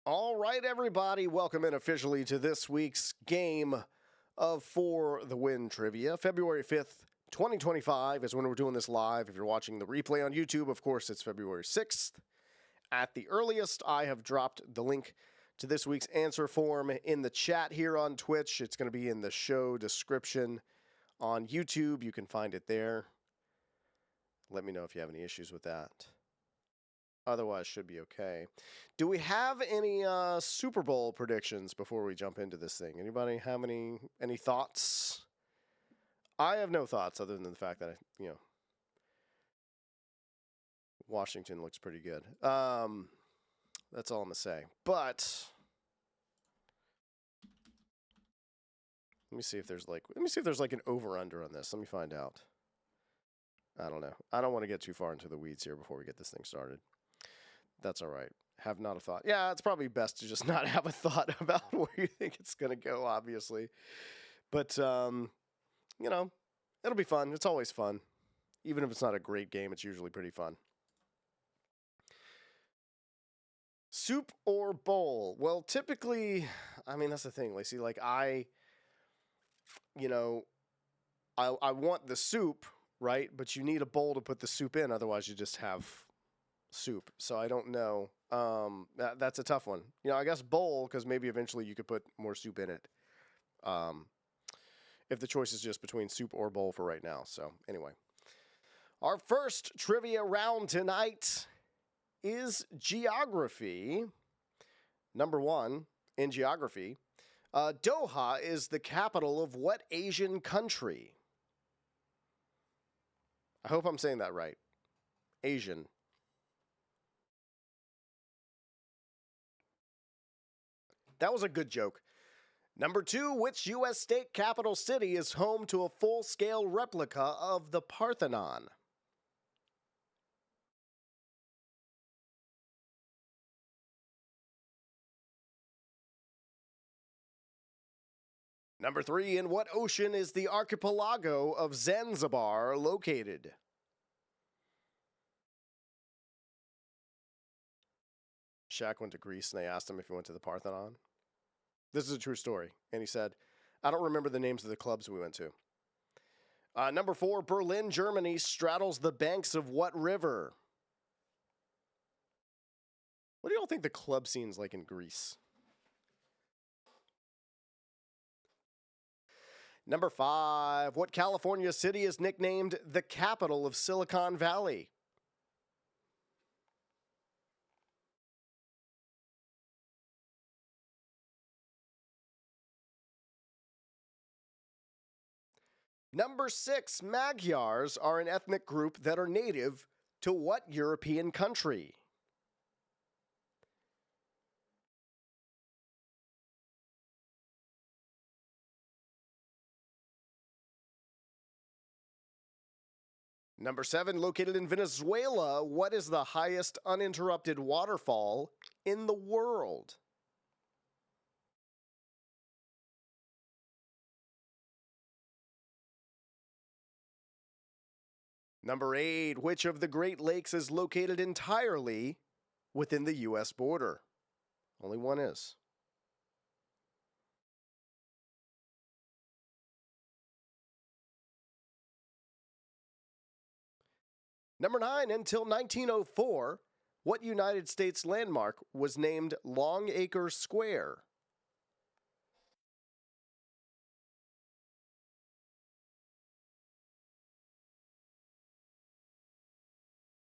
All right, everybody, welcome in officially to this week's game of For the Win Trivia. February 5th, 2025 is when we're doing this live. If you're watching the replay on YouTube, of course, it's February 6th. At the earliest, I have dropped the link to this week's answer form in the chat here on Twitch. It's going to be in the show description on YouTube. You can find it there. Let me know if you have any issues with that. Otherwise, should be okay. Do we have any Super Bowl predictions before we jump into this thing? Anybody have any thoughts? I have no thoughts other than the fact that Washington looks pretty good. That's all I'm gonna say. But let me see if there's like an over/under on this. Let me find out. I don't know. I don't want to get too far into the weeds here before we get this thing started. That's all right. Have not a thought. Yeah, it's probably best to just not have a thought about where you think it's going to go, obviously. But, it'll be fun. It's always fun. Even if it's not a great game, it's usually pretty fun. Soup or bowl? Well, typically, that's the thing, Lacey. Like, I want the soup, right? But you need a bowl to put the soup in. Otherwise, you just have soup. So I don't know. That's a tough one. I guess bowl, because maybe eventually you could put more soup in it. If the choice is just between soup or bowl for right now. So anyway, our first trivia round tonight is geography. Number one in geography. Doha is the capital of what Asian country? I hope I'm saying that right. Asian. That was a good joke. Number two, which U.S. state capital city is home to a full-scale replica of the Parthenon? Number three, in what ocean is the archipelago of Zanzibar located? Shaq went to Greece and they asked him if he went to the Parthenon. This is a true story. And he said, I don't remember the names of the clubs we went to. Number four, Berlin, Germany straddles the banks of what river? What do y'all think the club scene's like in Greece? Number five, what California city is nicknamed the capital of Silicon Valley? Number six, Magyars are an ethnic group that are native to what European country? Number seven, located in Venezuela, what is the highest uninterrupted waterfall in the world? Number eight, which of the Great Lakes is located entirely within the U.S. border? Only one is. Number nine, until 1904, what United States landmark was named Longacre Square?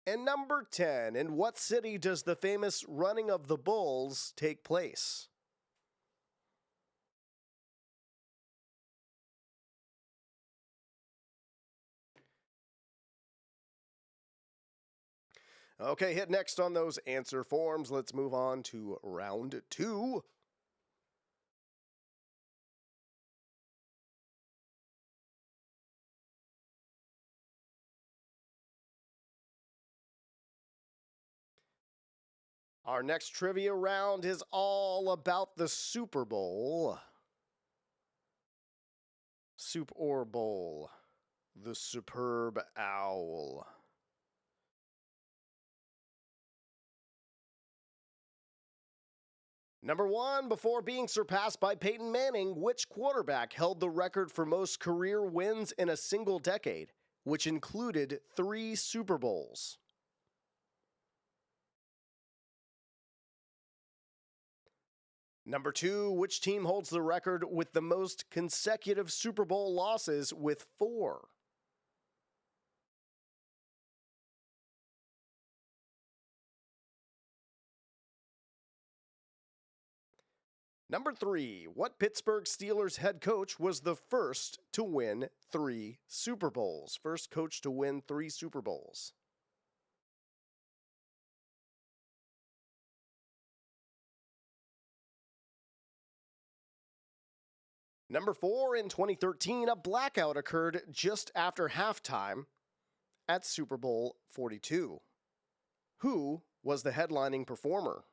And number 10, in what city does the famous Running of the Bulls take place? Okay, hit next on those answer forms. Let's move on to round two. Our next trivia round is all about the Super Bowl. Soup or bowl? The superb owl. Number 1, before being surpassed by Peyton Manning, which quarterback held the record for most career wins in a single decade, which included 3 Super Bowls? Number 2, which team holds the record with the most consecutive Super Bowl losses with 4? Number 3, what Pittsburgh Steelers head coach was the first to win 3 Super Bowls? First coach to win 3 Super Bowls. Number 4, in 2013, a blackout occurred just after halftime at Super Bowl 42. Who was the headlining performer?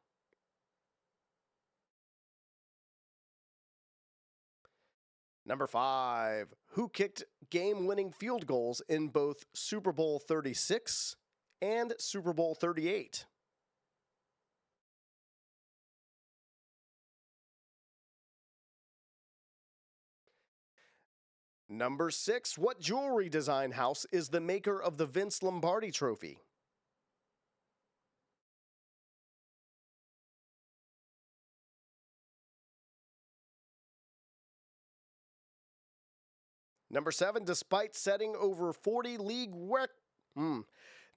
Number 5, who kicked game-winning field goals in both Super Bowl 36 and Super Bowl 38? Number 6, what jewelry design house is the maker of the Vince Lombardi Trophy? Number 7, despite setting over 40 league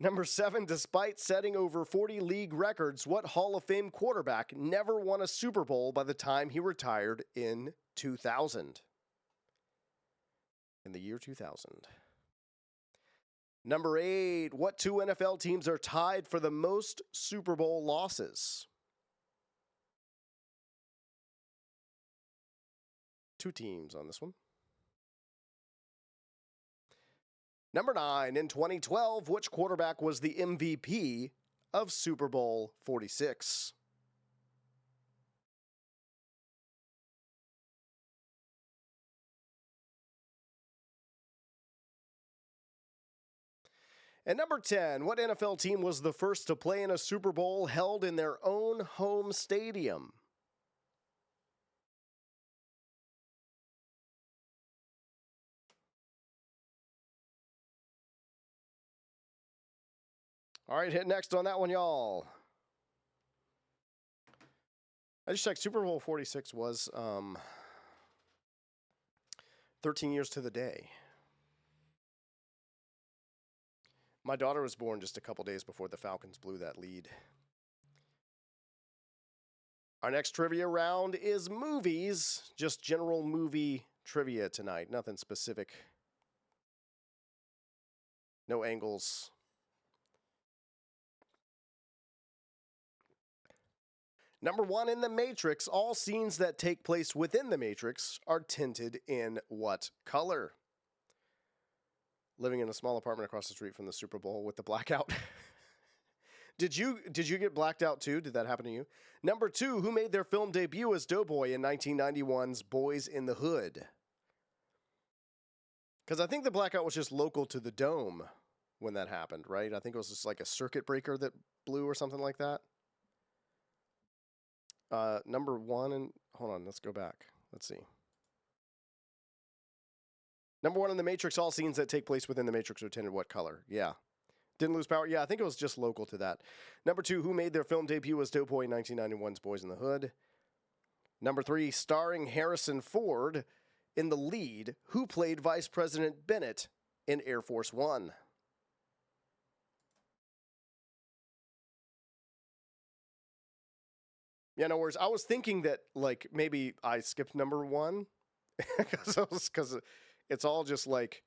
Number 7, despite setting over 40 league records, what Hall of Fame quarterback never won a Super Bowl by the time he retired in 2000? In the year 2000. Number 8, what 2 NFL teams are tied for the most Super Bowl losses? 2 teams on this one. Number 9, in 2012, which quarterback was the MVP of Super Bowl 46? And number 10, what NFL team was the first to play in a Super Bowl held in their own home stadium? All right, hit next on that one, y'all. I just checked. Super Bowl 46 was 13 years to the day. My daughter was born just a couple days before the Falcons blew that lead. Our next trivia round is movies. Just general movie trivia tonight. Nothing specific. No angles. Number 1, in The Matrix, all scenes that take place within the Matrix are tinted in what color? Living in a small apartment across the street from the Super Bowl with the blackout. Did you get blacked out too? Did that happen to you? Number 2, who made their film debut as Doughboy in 1991's Boys in the Hood? Because I think the blackout was just local to the Dome when that happened, right? I think it was just like a circuit breaker that blew or something like that. Number 1, and hold on, let's go back. Let's see. Number 1, in The Matrix, all scenes that take place within the Matrix are tinted what color? Yeah. Didn't lose power? Yeah, I think it was just local to that. Number 2, who made their film debut as Doughboy in 1991's Boys in the Hood? Number 3, starring Harrison Ford in the lead, who played Vice President Bennett in Air Force One? Yeah, no worries. I was thinking that, like, maybe I skipped number 1 because it's all just, like,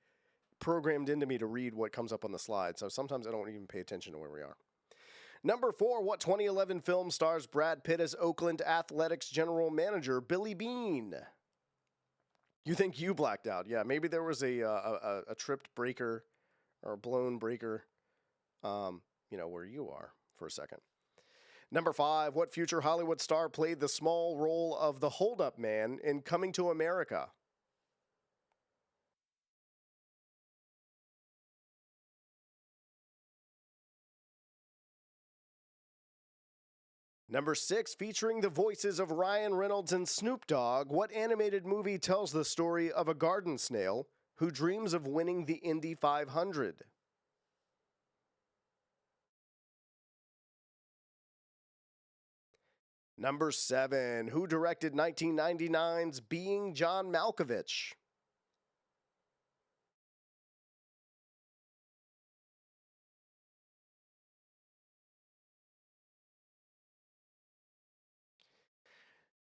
programmed into me to read what comes up on the slide. So sometimes I don't even pay attention to where we are. Number 4, what 2011 film stars Brad Pitt as Oakland Athletics general manager Billy Beane? You think you blacked out? Yeah, maybe there was a tripped breaker or a blown breaker, where you are for a second. Number 5, what future Hollywood star played the small role of the hold-up man in Coming to America? Number 6, featuring the voices of Ryan Reynolds and Snoop Dogg, what animated movie tells the story of a garden snail who dreams of winning the Indy 500? Number 7, who directed 1999's Being John Malkovich?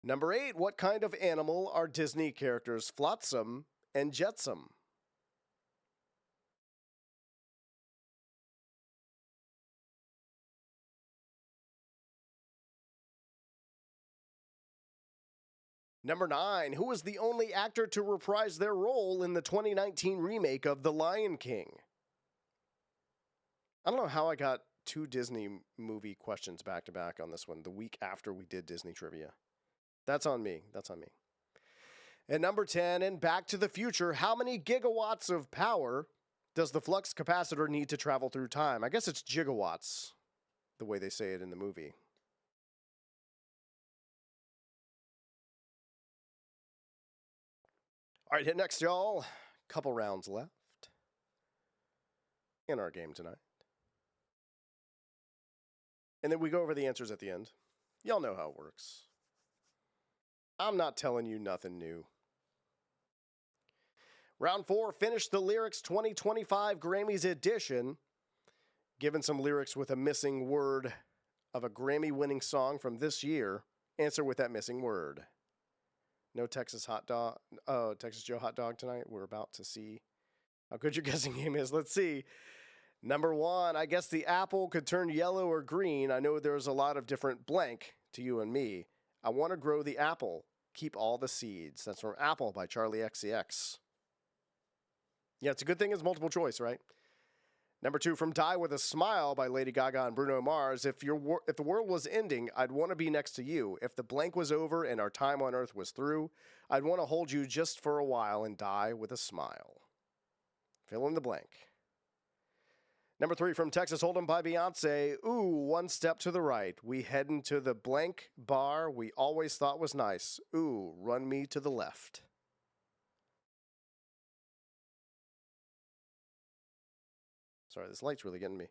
Number 8, what kind of animal are Disney characters Flotsam and Jetsam? Number 9, who was the only actor to reprise their role in the 2019 remake of The Lion King? I don't know how I got 2 Disney movie questions back to back on this one the week after we did Disney trivia. That's on me. That's on me. And number 10, in Back to the Future, how many gigawatts of power does the flux capacitor need to travel through time? I guess it's gigawatts, the way they say it in the movie. All right, hit next, y'all. Couple rounds left in our game tonight. And then we go over the answers at the end. Y'all know how it works. I'm not telling you nothing new. Round 4, finish the Lyrics 2025 Grammys edition. Given some lyrics with a missing word of a Grammy-winning song from this year, answer with that missing word. No Texas Texas Joe hot dog tonight. We're about to see how good your guessing game is. Let's see. Number 1, I guess the apple could turn yellow or green. I know there's a lot of different blank to you and me. I want to grow the apple. Keep all the seeds. That's from Apple by Charlie XCX. Yeah, it's a good thing it's multiple choice, right? Number 2, from Die With a Smile by Lady Gaga and Bruno Mars. If the world was ending, I'd want to be next to you. If the blank was over and our time on earth was through, I'd want to hold you just for a while and die with a smile. Fill in the blank. Number 3, from Texas Hold'em by Beyonce. Ooh, one step to the right. We head into the blank bar we always thought was nice. Ooh, run me to the left. Sorry, this light's really getting me.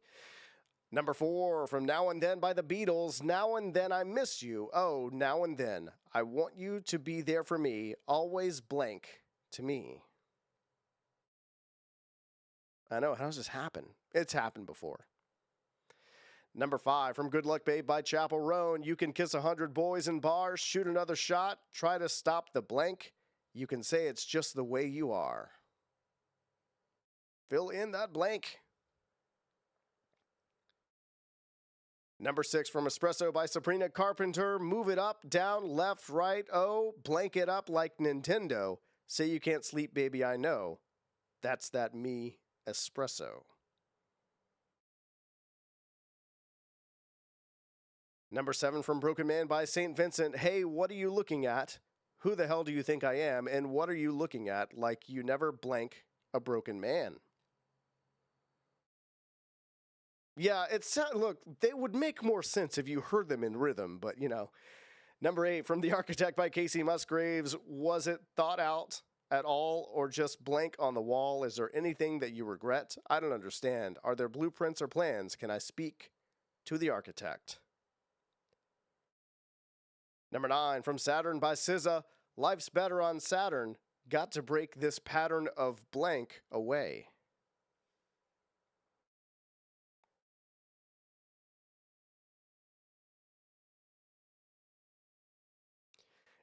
Number 4, from Now and Then by the Beatles. Now and then I miss you. Oh, now and then. I want you to be there for me. Always blank to me. I know, how does this happen? It's happened before. Number 5, from Good Luck Babe by Chapel Roan. You can kiss 100 boys in bars, shoot another shot, try to stop the blank. You can say it's just the way you are. Fill in that blank. Number 6, from Espresso by Sabrina Carpenter. Move it up, down, left, right. Oh, blank it up like Nintendo. Say you can't sleep, baby, I know. That's that me, Espresso. Number 7, from Broken Man by St. Vincent. Hey, what are you looking at? Who the hell do you think I am? And what are you looking at? Like you never blank a broken man. Yeah, look, they would make more sense if you heard them in rhythm, but you know. Number 8, from The Architect by Casey Musgraves. Was it thought out at all or just blank on the wall? Is there anything that you regret? I don't understand. Are there blueprints or plans? Can I speak to the architect? Number 9, from Saturn by SZA. Life's better on Saturn. Got to break this pattern of blank away.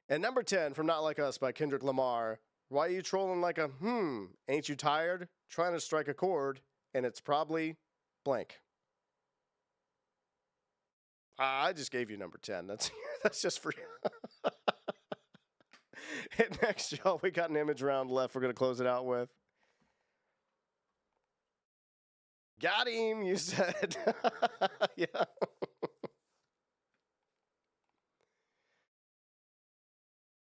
And number 10, from Not Like Us by Kendrick Lamar. Why are you trolling like a Ain't you tired? Trying to strike a chord, and it's probably blank. I just gave you number 10. That's just for you. Hit next, y'all. We got an image round left we're going to close it out with. Got him, you said. Yeah.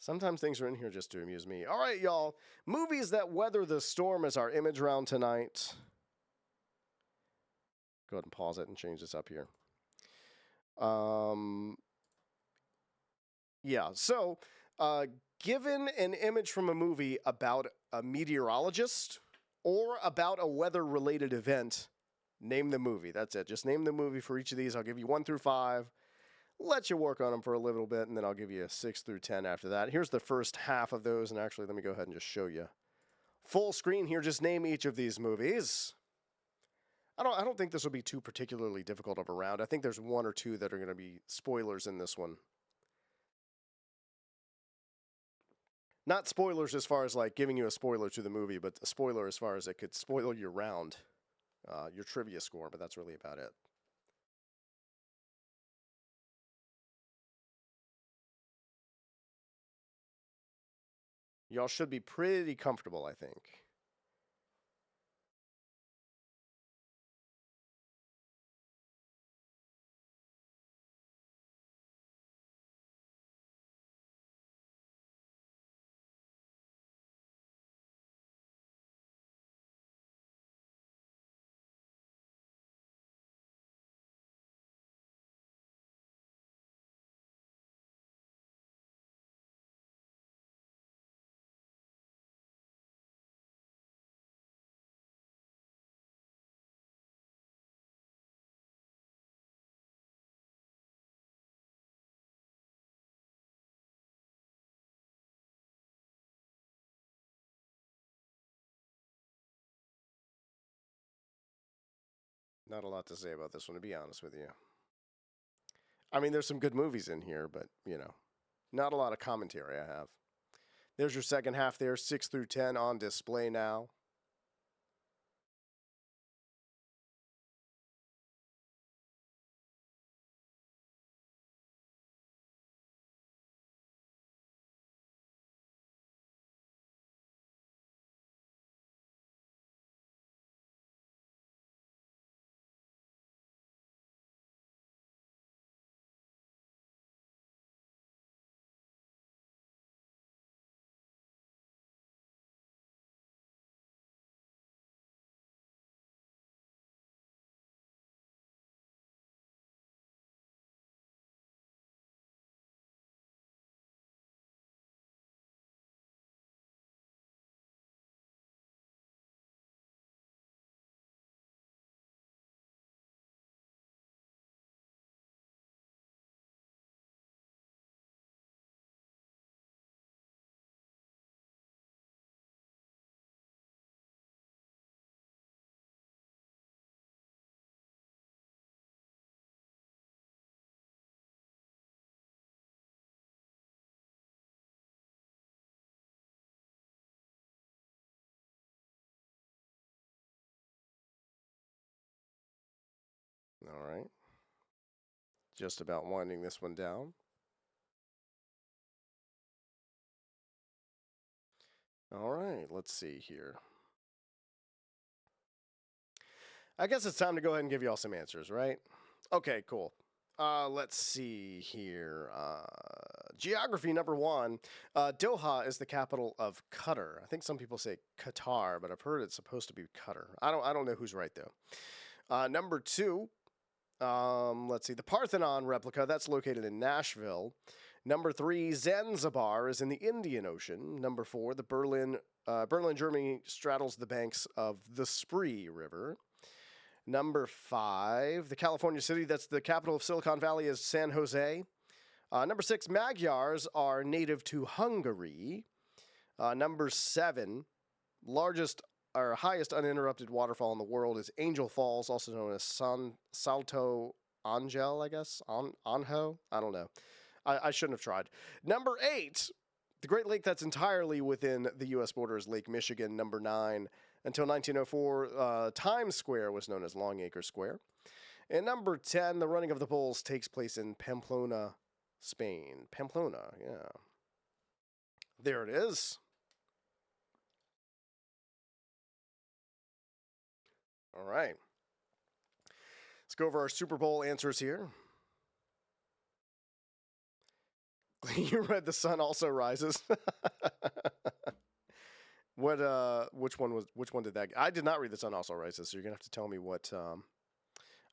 Sometimes things are in here just to amuse me. All right, y'all. Movies that weather the storm is our image round tonight. Go ahead and pause it and change this up here. Yeah. So, uh, given an image from a movie about a meteorologist or about a weather related event, name the movie. That's it. Just name the movie for each of these. I'll give you 1 through 5. Let you work on them for a little bit, and then I'll give you a 6 through 10 after that. Here's the first half of those, and actually, let me go ahead and just show you full screen here. Just name each of these movies. I don't think this will be too particularly difficult of a round. I think there's one or two that are going to be spoilers in this one. Not spoilers as far as like giving you a spoiler to the movie, but a spoiler as far as it could spoil your round, your trivia score, but that's really about it. Y'all should be pretty comfortable, I think. Not a lot to say about this one, to be honest with you. I mean, there's some good movies in here, but, not a lot of commentary I have. There's your second half there, 6 through 10 on display now. All right. Just about winding this one down. All right, let's see here. I guess it's time to go ahead and give you all some answers, right? Okay, cool. Let's see here. Geography number 1. Doha is the capital of Qatar. I think some people say Qatar, but I've heard it's supposed to be Qatar. I don't know who's right though. Number 2. Let's see. The Parthenon replica that's located in Nashville. Number 3. Zanzibar is in the Indian Ocean. Number 4. The Berlin, Germany straddles the banks of the Spree River. Number 5, the California city that's the capital of Silicon Valley is San Jose. Number 6, Magyars are native to Hungary. Number 7, largest or highest uninterrupted waterfall in the world is Angel Falls, also known as Salto Angel, I guess. Anjo? I don't know. I shouldn't have tried. Number 8, the Great Lake that's entirely within the U.S. border is Lake Michigan. Number 9, until 1904, Times Square was known as Longacre Square. And number 10, the running of the bulls takes place in Pamplona, Spain. Pamplona, yeah. There it is. All right. Let's go over our Super Bowl answers here. You read The Sun Also Rises. Which one did that? I did not read The Sun Also Rises, so you're gonna have to tell me what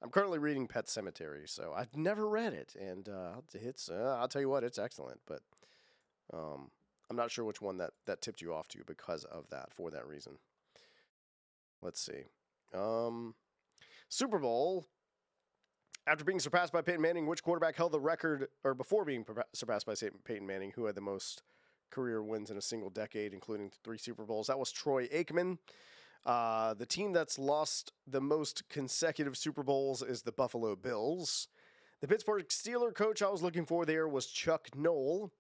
I'm currently reading Pet Cemetery, so I've never read it, and I'll tell you what, it's excellent. But I'm not sure which one that tipped you off to because of that, for that reason. Let's see. Super Bowl. After being surpassed by Peyton Manning, which quarterback held the record, or before being surpassed by Peyton Manning, who had the most career wins in a single decade, including 3 Super Bowls? That was Troy Aikman. The team that's lost the most consecutive Super Bowls is the Buffalo Bills. The Pittsburgh Steelers coach I was looking for there was Chuck Noll.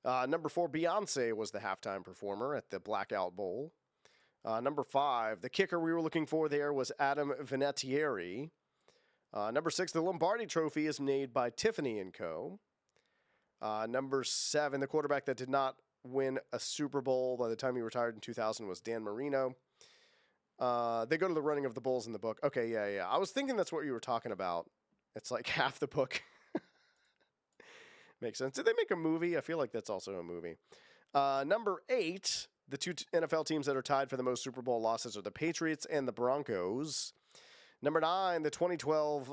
Number 4, Beyonce was the halftime performer at the Blackout Bowl. Number 5, the kicker we were looking for there was Adam Vinatieri. Number 6, the Lombardi Trophy is made by Tiffany & Co. Number 7, the quarterback that did not win a Super Bowl by the time he retired in 2000 was Dan Marino. They go to the running of the Bulls in the book. Okay, yeah. I was thinking that's what you were talking about. It's like half the book. Makes sense. Did they make a movie? I feel like that's also a movie. Number 8, the 2 NFL teams that are tied for the most Super Bowl losses are the Patriots and the Broncos. Number 9, the 2012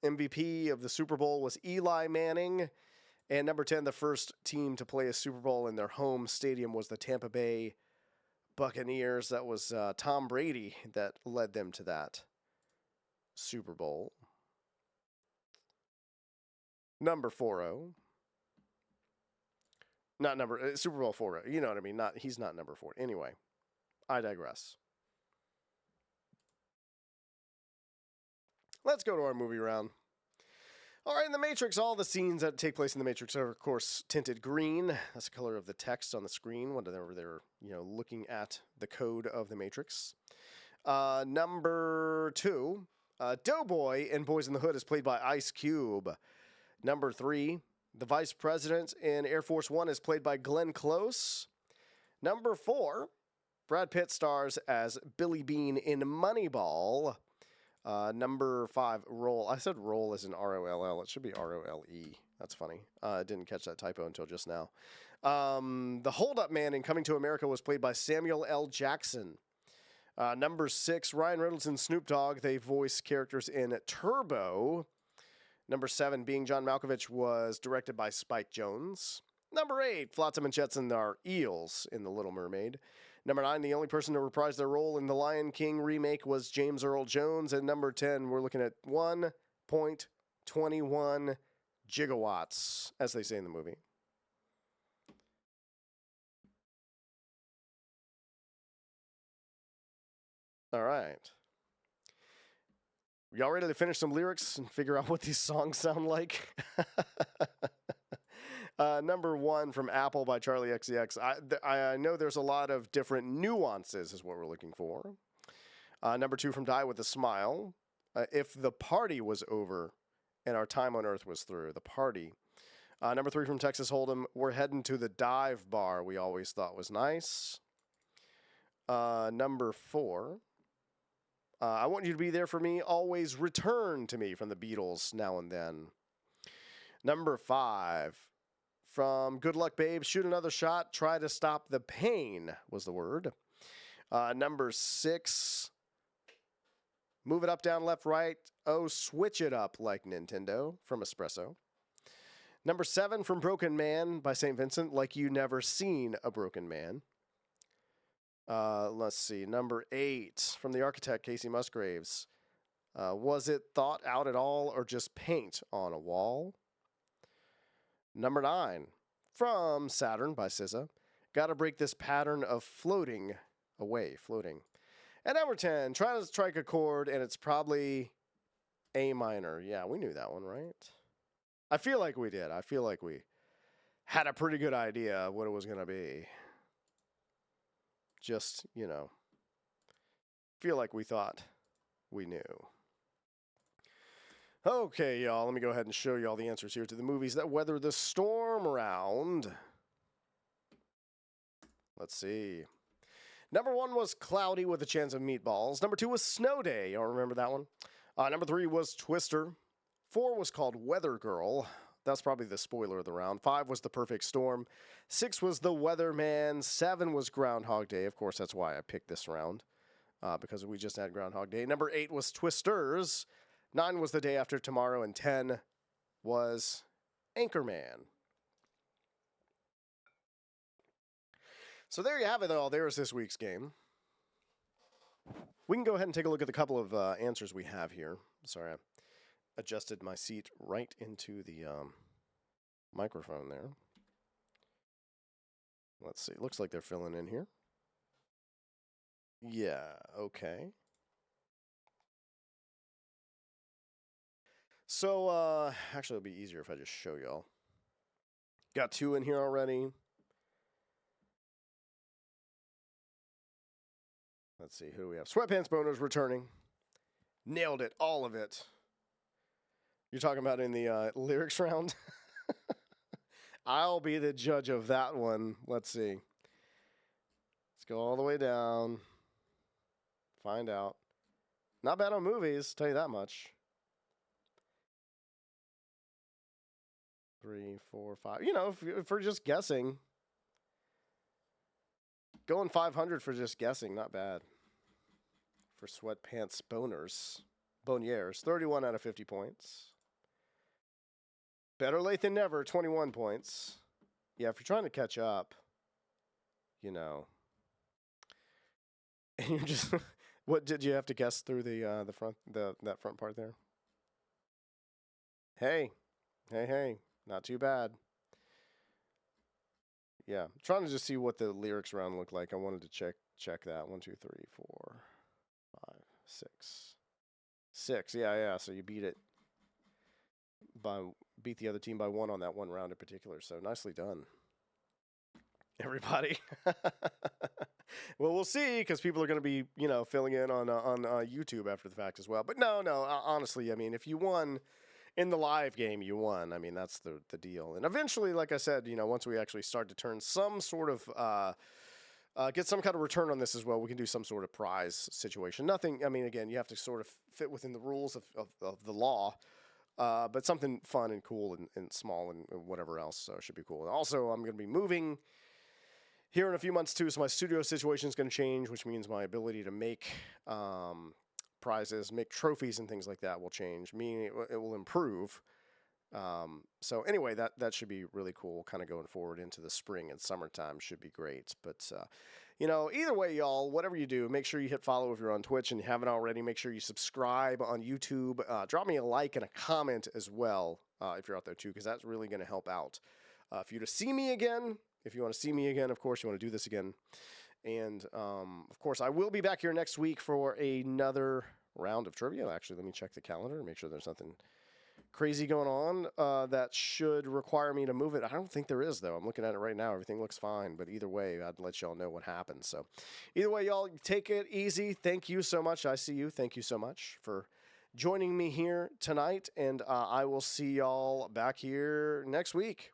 MVP of the Super Bowl was Eli Manning. And number 10, the first team to play a Super Bowl in their home stadium was the Tampa Bay Buccaneers. That was Tom Brady that led them to that Super Bowl. Number 40. Not number, Super Bowl 40. You know what I mean? He's not number 4. Anyway, I digress. Let's go to our movie round. All right, in The Matrix, all the scenes that take place in The Matrix are, of course, tinted green. That's the color of the text on the screen whenever they're, looking at the code of The Matrix. Number 2, Doughboy in Boys in the Hood is played by Ice Cube. Number 3, the Vice President in Air Force One is played by Glenn Close. Number 4, Brad Pitt stars as Billy Bean in Moneyball. Number 5, Roll. I said roll as in R-O-L-L. It should be R-O-L-E. That's funny. I didn't catch that typo until just now. The Hold-Up Man in Coming to America was played by Samuel L. Jackson. Number 6, Ryan Reynolds and Snoop Dogg. They voice characters in Turbo. Number 7, Being John Malkovich was directed by Spike Jonze. Number 8, Flotsam and Jetsam are eels in The Little Mermaid. Number 9, the only person to reprise their role in the Lion King remake was James Earl Jones. And number 10, we're looking at 1.21 gigawatts, as they say in the movie. All right. Y'all ready to finish some lyrics and figure out what these songs sound like? Number 1 from Apple by Charlie XCX. I know there's a lot of different nuances is what we're looking for. Number 2 from Die With a Smile. If the party was over and our time on Earth was through. The party. Number 3 from Texas Hold'em. We're heading to the dive bar we always thought was nice. Number 4. I want you to be there for me. Always return to me from the Beatles now and then. Number 5. From Good Luck Babe, shoot another shot, try to stop the pain was the word. Number 6, move it up, down, left, right. Oh, switch it up like Nintendo from Espresso. Number 7, from Broken Man by St. Vincent, like you never seen a broken man. Let's see. Number 8, from The Architect, Casey Musgraves. Was it thought out at all or just paint on a wall? Number 9, from Saturn by SZA. Gotta break this pattern of floating away, floating. And number 10, try to strike a chord, and it's probably A minor. Yeah, we knew that one, right? I feel like we did. I feel like we had a pretty good idea of what it was going to be. Just, feel like we thought we knew. Okay, y'all, let me go ahead and show you all the answers here to the movies that weather the storm round. Let's see. Number 1 was Cloudy with a Chance of Meatballs. Number 2 was Snow Day. Y'all remember that one? Number 3 was Twister. 4 was called Weather Girl. That's probably the spoiler of the round. 5 was The Perfect Storm. 6 was The Weatherman. 7 was Groundhog Day. Of course, that's why I picked this round. because we just had Groundhog Day. Number 8 was Twisters. 9 was The Day After Tomorrow, and 10 was Anchorman. So there you have it, all. There's this week's game. We can go ahead and take a look at the couple of answers we have here. Sorry, I adjusted my seat right into the microphone there. Let's see. Looks like they're filling in here. Yeah, okay. So, actually, it'll be easier if I just show y'all. Got 2 in here already. Let's see, who do we have? Sweatpants Boners returning. Nailed it, all of it. You're talking about in the lyrics round? I'll be the judge of that one. Let's see. Let's go all the way down. Find out. Not bad on movies, tell you that much. 3, 4, 5. You know, if we're just guessing. Going 500 for just guessing, not bad. For Sweatpants Boners. Bonniers, 31 out of 50 points. Better late than never, 21 points. Yeah, if you're trying to catch up, you know. And you're just, what did you have to guess through the front, that front part there? Hey, not too bad. Yeah, trying to just see what the lyrics round look like. I wanted to check that. 1, 2, 3, 4, 5, 6. 6, yeah. So you beat the other team by 1 on that one round in particular. So nicely done, everybody. Well, we'll see, because people are going to be, filling in on YouTube after the fact as well. But no, honestly, I mean, if you won in the live game, you won. I mean, that's the deal. And eventually, like I said, once we actually start to turn some sort of get some kind of return on this as well, we can do some sort of prize situation. Nothing, I mean, again, you have to sort of fit within the rules of the law, but something fun and cool and small and whatever else, so it should be cool. And also, I'm going to be moving here in a few months too, so my studio situation is going to change, which means my ability to make prizes, make trophies and things like that will change. Meaning it will improve. So anyway, that should be really cool, kind of going forward into the spring and summertime should be great. But, either way, y'all, whatever you do, make sure you hit follow if you're on Twitch and you haven't already. Make sure you subscribe on YouTube. Drop me a like and a comment as well if you're out there too, because that's really going to help out. For you to see me again, if you want to see me again, of course, you want to do this again. And, of course, I will be back here next week for another round of trivia. Actually, let me check the calendar and make sure there's nothing crazy going on that should require me to move it. I don't think there is, though. I'm looking at it right now. Everything looks fine. But either way, I'd let y'all know what happens. So either way, y'all, take it easy. Thank you so much. I see you. Thank you so much for joining me here tonight. And I will see y'all back here next week.